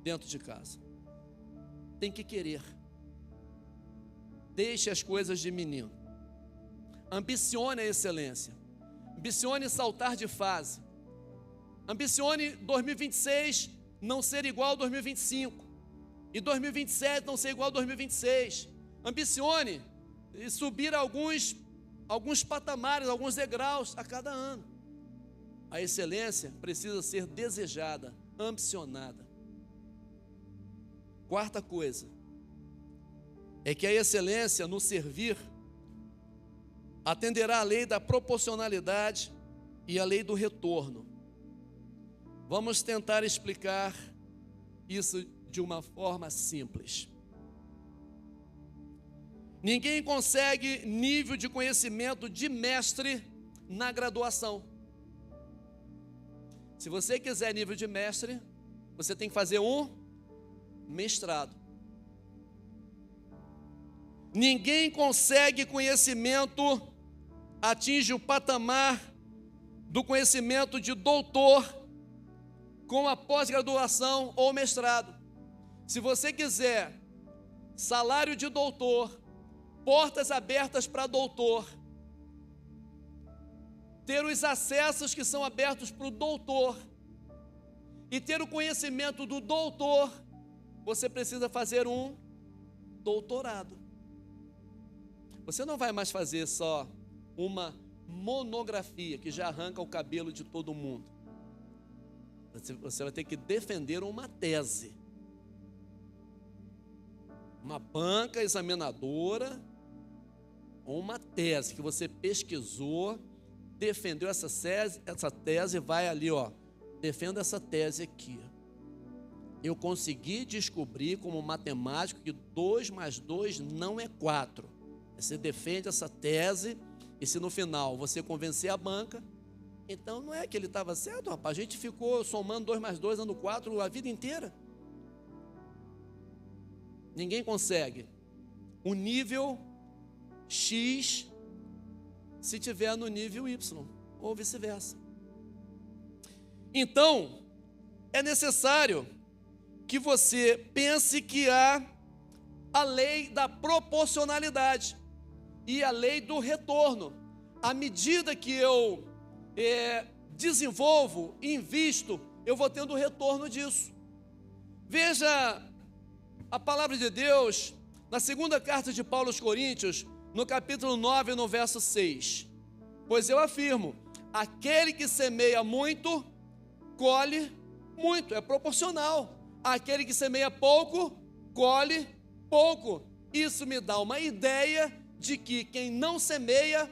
dentro de casa. Tem que querer. Deixe as coisas de menino. Ambicione a excelência. Ambicione saltar de fase. Ambicione 2026 não ser igual a 2025. E 2027 não ser igual a 2026. Ambicione subir alguns patamares, alguns degraus a cada ano. A excelência precisa ser desejada, ambicionada. Quarta coisa é que a excelência no servir atenderá à lei da proporcionalidade e à lei do retorno. Vamos tentar explicar isso de uma forma simples. Ninguém consegue nível de conhecimento de mestre na graduação. Se você quiser nível de mestre, você tem que fazer um mestrado. Ninguém consegue conhecimento, atinge o patamar do conhecimento de doutor com a pós-graduação ou mestrado. Se você quiser salário de doutor, portas abertas para doutor, ter os acessos que são abertos para o doutor e ter o conhecimento do doutor, você precisa fazer um doutorado. Você não vai mais fazer só uma monografia que já arranca o cabelo de todo mundo. Você vai ter que defender uma tese. Uma banca examinadora, ou uma tese que você pesquisou, defendeu essa tese, vai ali, ó, defenda essa tese aqui. Eu consegui descobrir como matemático que 2 mais 2 não é 4. Você defende essa tese e se no final você convencer a banca, então não é que ele estava certo, rapaz. A gente ficou somando 2 mais 2 dando 4 a vida inteira. Ninguém consegue o nível X se tiver no nível Y, ou vice-versa. Então, é necessário que você pense que há a lei da proporcionalidade e a lei do retorno. À medida que eu desenvolvo, invisto, eu vou tendo retorno disso. Veja a palavra de Deus na segunda carta de Paulo aos Coríntios, no capítulo 9, no verso 6. Pois eu afirmo, aquele que semeia muito, colhe muito, é proporcional. Aquele que semeia pouco, colhe pouco. Isso me dá uma ideia de que quem não semeia,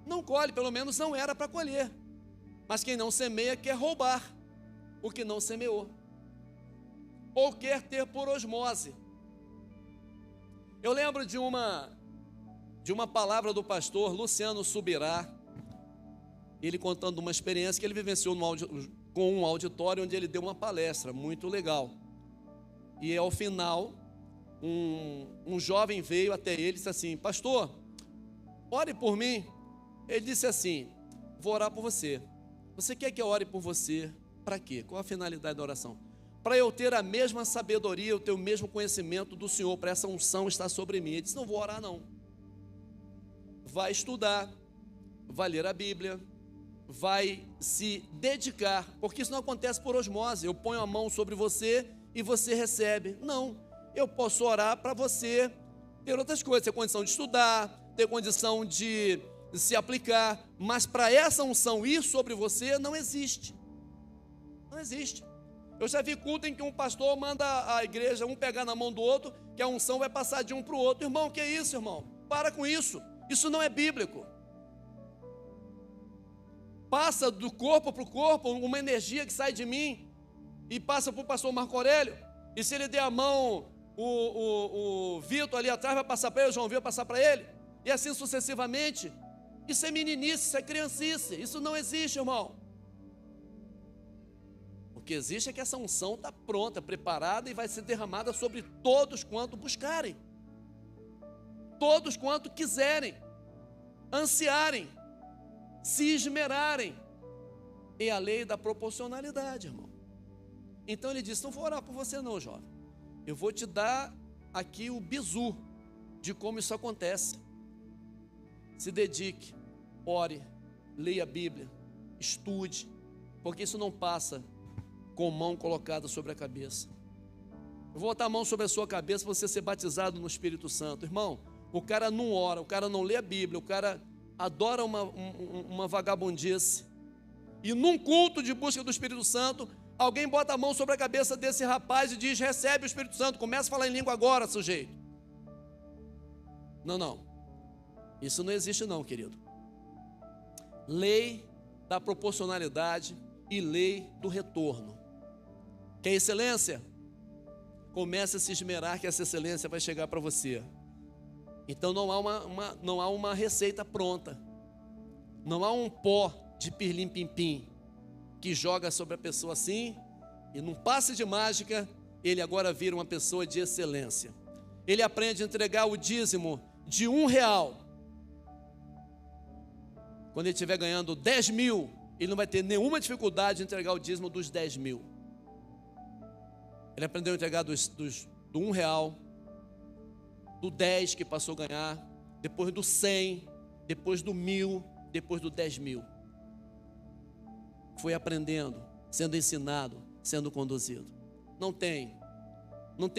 não colhe, pelo menos não era para colher. Mas quem não semeia quer roubar o que não semeou, ou quer ter por osmose. Eu lembro de uma palavra do pastor Luciano Subirá, ele contando uma experiência que ele vivenciou com um auditório onde ele deu uma palestra muito legal. E ao final, um jovem veio até ele e disse assim: pastor, ore por mim. Ele disse assim: vou orar por você. Você quer que eu ore por você? Para quê? Qual a finalidade da oração? Para eu ter a mesma sabedoria, eu ter o mesmo conhecimento do Senhor, para essa unção estar sobre mim. Ele disse: não vou orar não. Vai estudar, vai ler a Bíblia, vai se dedicar, porque isso não acontece por osmose. Eu ponho a mão sobre você e você recebe. Não, eu posso orar para você ter outras coisas, ter condição de estudar, ter condição de se aplicar, mas para essa unção ir sobre você não existe. Não existe. Eu já vi culto em que um pastor manda a igreja um pegar na mão do outro, que a unção vai passar de um para o outro. Irmão, que é isso, irmão? Para com isso. Isso não é bíblico. Passa do corpo para o corpo uma energia que sai de mim e passa para o pastor Marco Aurélio. E se ele der a mão, o Vitor ali atrás vai passar para ele, o João Vitor vai passar para ele. E assim sucessivamente. Isso é meninice, isso é criancice. Isso não existe, irmão. O que existe é que essa unção está pronta, preparada e vai ser derramada sobre todos quanto buscarem. Todos quanto quiserem, ansiarem, se esmerarem. É a lei da proporcionalidade, irmão. Então ele disse: não vou orar por você não, jovem. Eu vou te dar aqui o bizu de como isso acontece. Se dedique, ore, leia a Bíblia, estude, porque isso não passa com mão colocada sobre a cabeça. Eu vou botar a mão sobre a sua cabeça para você ser batizado no Espírito Santo. Irmão, o cara não ora, o cara não lê a Bíblia, o cara adora uma vagabundice. E num culto de busca do Espírito Santo, alguém bota a mão sobre a cabeça desse rapaz e diz: recebe o Espírito Santo, começa a falar em língua agora, sujeito. Não. Isso não existe não, querido. Lei da proporcionalidade e lei do retorno. Quer excelência? Comece a se esmerar que essa excelência vai chegar para você. Então não há uma receita pronta. Não há um pó de pirlim-pim-pim que joga sobre a pessoa assim, e num passe de mágica, ele agora vira uma pessoa de excelência. Ele aprende a entregar o dízimo de R$1. Quando ele estiver ganhando 10 mil, ele não vai ter nenhuma dificuldade de entregar o dízimo dos 10 mil. Ele aprendeu a entregar do R$1, do 10 que passou a ganhar, depois do 100, depois do 1000, depois do 10 mil. Foi aprendendo, sendo ensinado, sendo conduzido. Não tem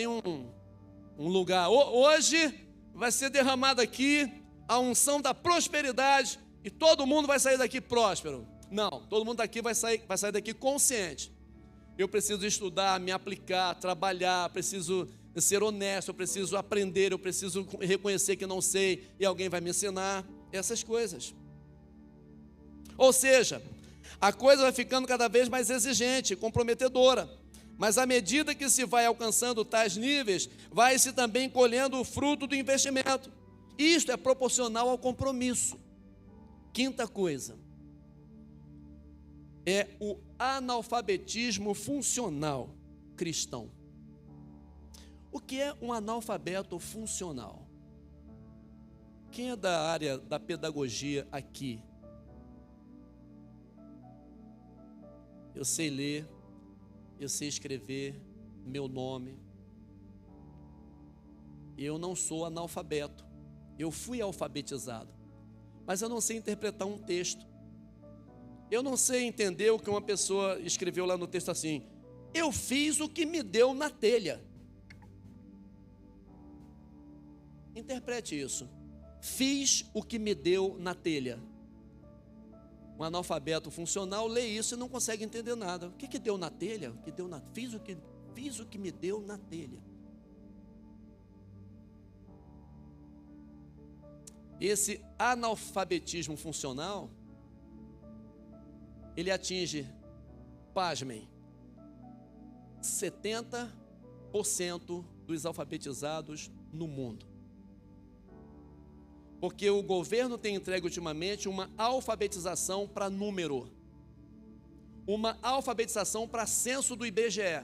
um lugar. Hoje vai ser derramada aqui a unção da prosperidade e todo mundo vai sair daqui próspero. Não, todo mundo daqui vai sair daqui consciente. Eu preciso estudar, me aplicar, trabalhar, preciso ser honesto, eu preciso aprender, eu preciso reconhecer que não sei e alguém vai me ensinar essas coisas. Ou seja, a coisa vai ficando cada vez mais exigente, comprometedora. Mas à medida que se vai alcançando tais níveis, vai-se também colhendo o fruto do investimento. Isto é proporcional ao compromisso. Quinta coisa é o analfabetismo funcional cristão. O que é um analfabeto funcional? Quem é da área da pedagogia aqui? Eu sei ler, eu sei escrever meu nome. Eu não sou analfabeto. Eu fui alfabetizado, mas eu não sei interpretar um texto. Eu não sei entender o que uma pessoa escreveu lá no texto assim: eu fiz o que me deu na telha. Interprete isso. Fiz o que me deu na telha. Um analfabeto funcional lê isso e não consegue entender nada. O que deu na telha? Fiz o que me deu na telha. Esse analfabetismo funcional, ele atinge, pasmem, 70% dos alfabetizados no mundo. Porque o governo tem entregue ultimamente uma alfabetização para número, uma alfabetização para censo do IBGE,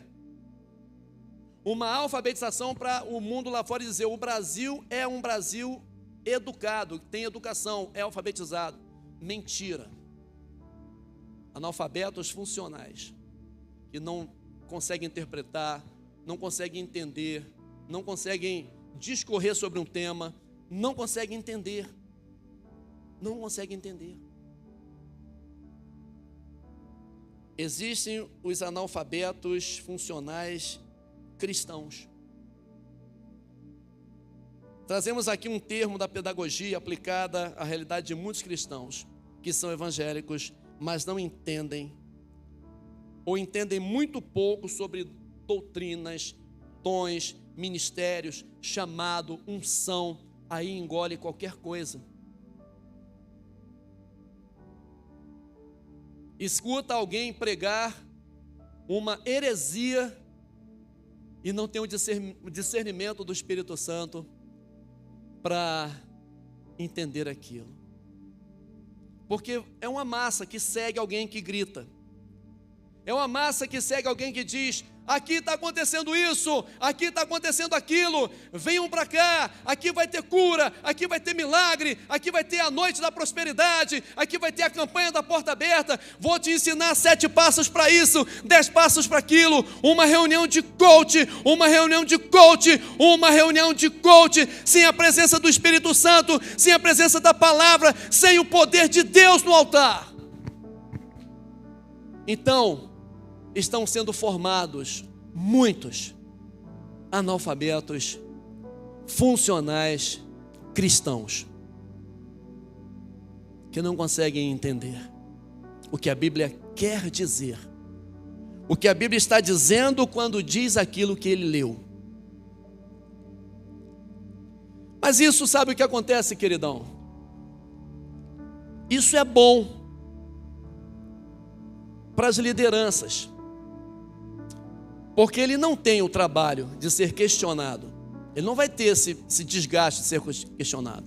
uma alfabetização para o mundo lá fora dizer: o Brasil é um Brasil educado, tem educação, é alfabetizado. Mentira. Analfabetos funcionais, que não conseguem interpretar, não conseguem entender, não conseguem discorrer sobre um tema, não conseguem entender. Não conseguem entender. Existem os analfabetos funcionais cristãos. Trazemos aqui um termo da pedagogia aplicada à realidade de muitos cristãos que são evangélicos, mas não entendem, ou entendem muito pouco sobre doutrinas, dons, ministérios, chamado, unção. Aí engole qualquer coisa. Escuta alguém pregar uma heresia e não tem o discernimento do Espírito Santo para entender aquilo. Porque é uma massa que segue alguém que grita. É uma massa que segue alguém que diz: aqui está acontecendo isso, aqui está acontecendo aquilo, venham para cá, aqui vai ter cura, aqui vai ter milagre, aqui vai ter a noite da prosperidade, aqui vai ter a campanha da porta aberta, vou te ensinar 7 passos para isso, 10 passos para aquilo, uma reunião de coach, uma reunião de coach, uma reunião de coach, sem a presença do Espírito Santo, sem a presença da palavra, sem o poder de Deus no altar. Então, estão sendo formados muitos analfabetos funcionais cristãos que não conseguem entender o que a Bíblia quer dizer, o que a Bíblia está dizendo quando diz aquilo que ele leu. Mas isso, sabe o que acontece, queridão? Isso é bom para as lideranças, porque ele não tem o trabalho de ser questionado. Ele não vai ter esse desgaste de ser questionado.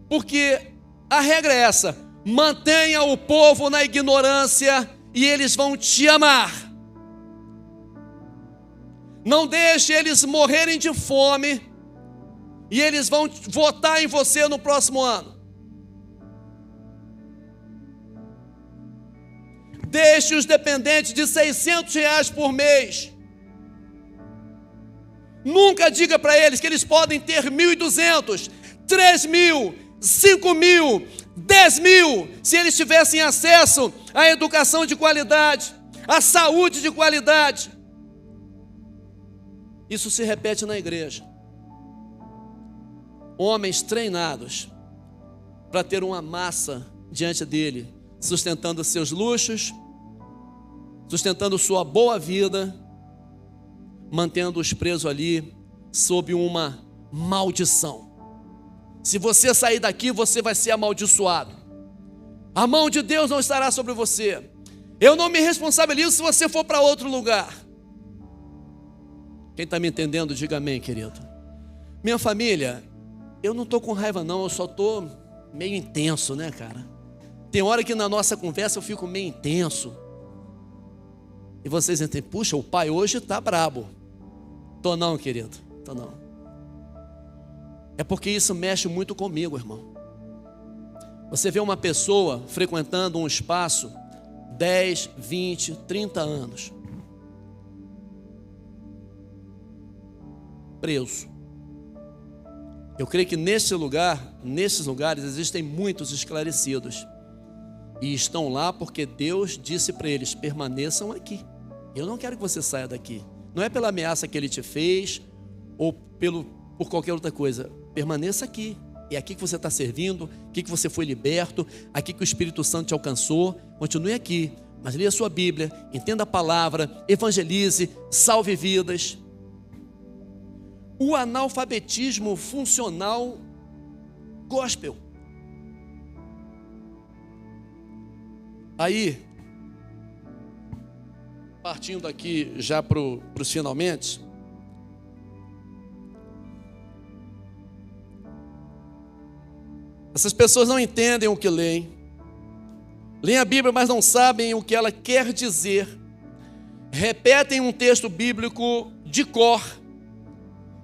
Porque a regra é essa: mantenha o povo na ignorância e eles vão te amar. Não deixe eles morrerem de fome e eles vão votar em você no próximo ano. Deixe os dependentes de R$600 por mês. Nunca diga para eles que eles podem ter 1.200, 3.000, 5.000, 10.000, se eles tivessem acesso à educação de qualidade, à saúde de qualidade. Isso se repete na igreja. Homens treinados para ter uma massa diante dele, sustentando seus luxos, sustentando sua boa vida, mantendo-os presos ali sob uma maldição. Se você sair daqui, você vai ser amaldiçoado. A mão de Deus não estará sobre você. Eu não me responsabilizo se você for para outro lugar. Quem está me entendendo, diga amém, querido. Minha família, eu não estou com raiva não, eu só estou meio intenso, né, cara? Tem hora que na nossa conversa eu fico meio intenso. E vocês entendem, puxa, o pai hoje está brabo. Tô não, querido, tô não. É porque isso mexe muito comigo, irmão. Você vê uma pessoa frequentando um espaço 10, 20, 30 anos, preso. Eu creio que nesses lugares existem muitos esclarecidos. E estão lá porque Deus disse para eles: permaneçam aqui. Eu não quero que você saia daqui. Não é pela ameaça que ele te fez ou por qualquer outra coisa. Permaneça aqui. É aqui que você está servindo, aqui que você foi liberto, aqui que o Espírito Santo te alcançou. Continue aqui, mas leia a sua Bíblia, entenda a palavra, evangelize, salve vidas. O analfabetismo funcional gospel. Aí, partindo aqui já para os finalmente, essas pessoas não entendem o que leem a Bíblia, mas não sabem o que ela quer dizer, repetem um texto bíblico de cor,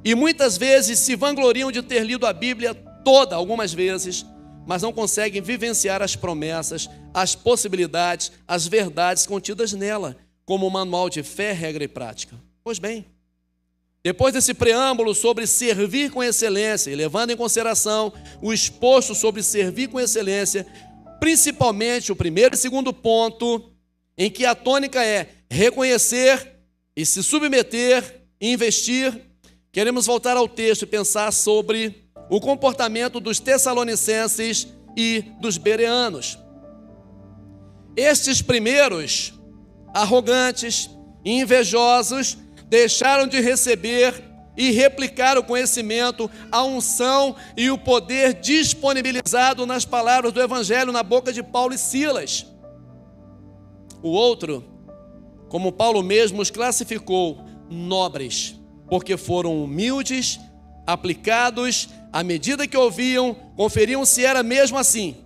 e muitas vezes se vangloriam de ter lido a Bíblia toda, algumas vezes, mas não conseguem vivenciar as promessas, as possibilidades, as verdades contidas nela, como um manual de fé, regra e prática. Pois bem, depois desse preâmbulo sobre servir com excelência, e levando em consideração o exposto sobre servir com excelência, principalmente o primeiro e segundo ponto, em que a tônica é reconhecer e se submeter e investir, queremos voltar ao texto e pensar sobre o comportamento dos tessalonicenses e dos bereanos. Estes primeiros, arrogantes e invejosos, deixaram de receber e replicar o conhecimento, a unção e o poder disponibilizado nas palavras do Evangelho na boca de Paulo e Silas. O outro, como Paulo mesmo os classificou, nobres, porque foram humildes, aplicados, à medida que ouviam, conferiam se era mesmo assim.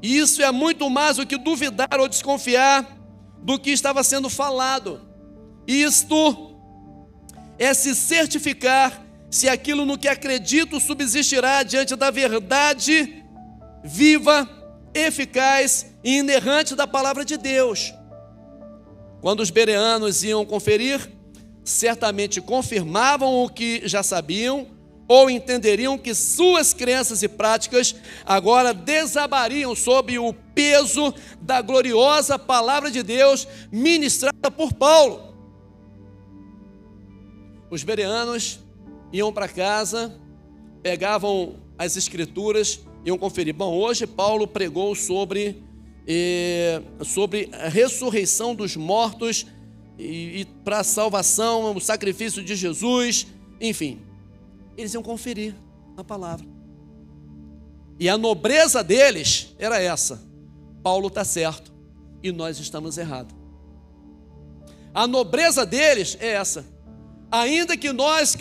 E isso é muito mais do que duvidar ou desconfiar do que estava sendo falado. Isto é se certificar se aquilo no que acredito subsistirá diante da verdade viva, eficaz e inerrante da palavra de Deus. Quando os bereanos iam conferir, certamente confirmavam o que já sabiam, ou entenderiam que suas crenças e práticas agora desabariam sob o peso da gloriosa palavra de Deus ministrada por Paulo. Os bereanos iam para casa, pegavam as escrituras, iam conferir. Bom, hoje Paulo pregou sobre a ressurreição dos mortos e para a salvação, o sacrifício de Jesus, enfim. Eles iam conferir a palavra. E a nobreza deles era essa: Paulo está certo e nós estamos errados. A nobreza deles é essa: ainda que nós